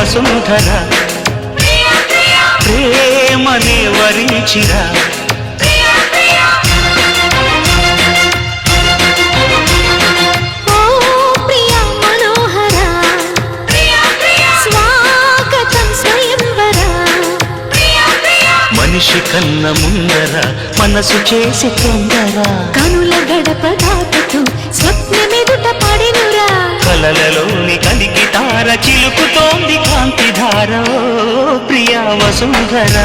వసుంధర ప్రేమనే వరించిరా మనిషి కన్న ముందర మనసు చేసి తొందర కనుల గడప దాటుతూ స్వప్నమెదుట పడినురా కలలలోని కలికి తార చిలుకుతోంది కాంతి ధార ప్రియా వసుంధర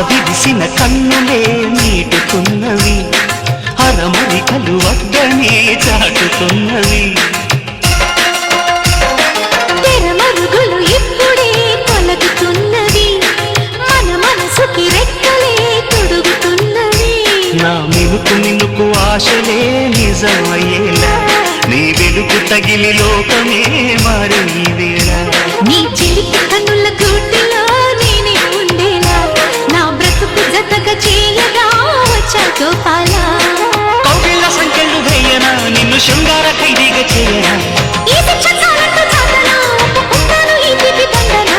విరిసిన కన్నులే నీటుతున్నవి అరమరికలు వద్దనే చాటుతున్నవి తెరమరుగులు ఇప్పుడే తొలగుతున్నవి మన మనసుకి రెక్కలే తొడుగుతున్నవి నా మినుకు మినుకు ఆశలే నిజమయ్యేలా నీ వెలుగు తగిలి లోకమే మారి వేళ నీ చిలిపి కన్నుల గుడ్డులో నేనే ఉండేలా నా బ్రతుకు జతక చేయగా వచ్చా గోపాల కౌగిళ్ళ సంఖ్యలు వేయనా నిన్ను శృంగార ఖైదీగా చేయనా ఈ శిక్ష చాలంటూ చాతనా ఒప్పుకుంటాను ఈ పిపి దండన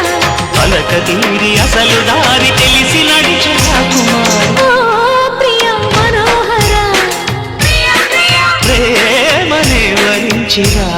పలక తీరి అసలు దారి తెలిసి నడిచా కుమార్ ఓ ప్రియా మనోహర ప్రేమనే వరించిరా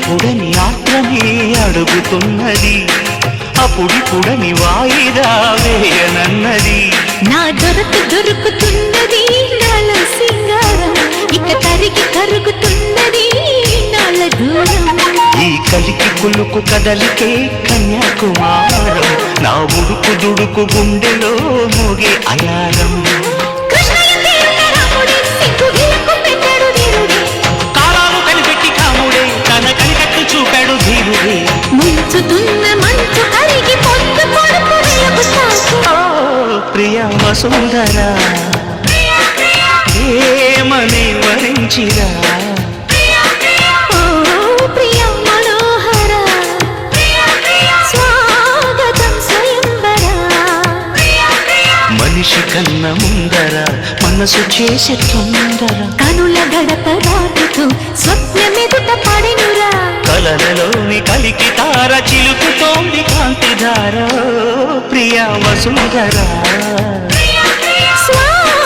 పుడని ఆత్రమే అడుగుతున్నది అప్పుడిపుడని వాయిదా వేయనన్నది నా దొరుకుతున్నది నాల సింగారం ఇక తరిగి కరుగుతున్నది నాల దూరం ఈ కలికి కులుకు కదలికే కన్యాకుమారం నా ఉడుకు దుడుకు గుండెలో మోగే అలారం చూపాడు ధీరుడే ముంచుతున్న మంచు కరిగి పొద్దు పొడుపు ప్రియా వసుంధర ఏమని వరించిరా ప్రియా మనోహర స్వాగతం స్వయంవర మనిషి కన్న ముందర మనసు చేసే తొందర కనుల గడప దాటుతూ స్వప్నమెదుట పడినురా కలలలోని కలికి తార చిలుకుతోంది కాంతి ధార ప్రియా వసుంధర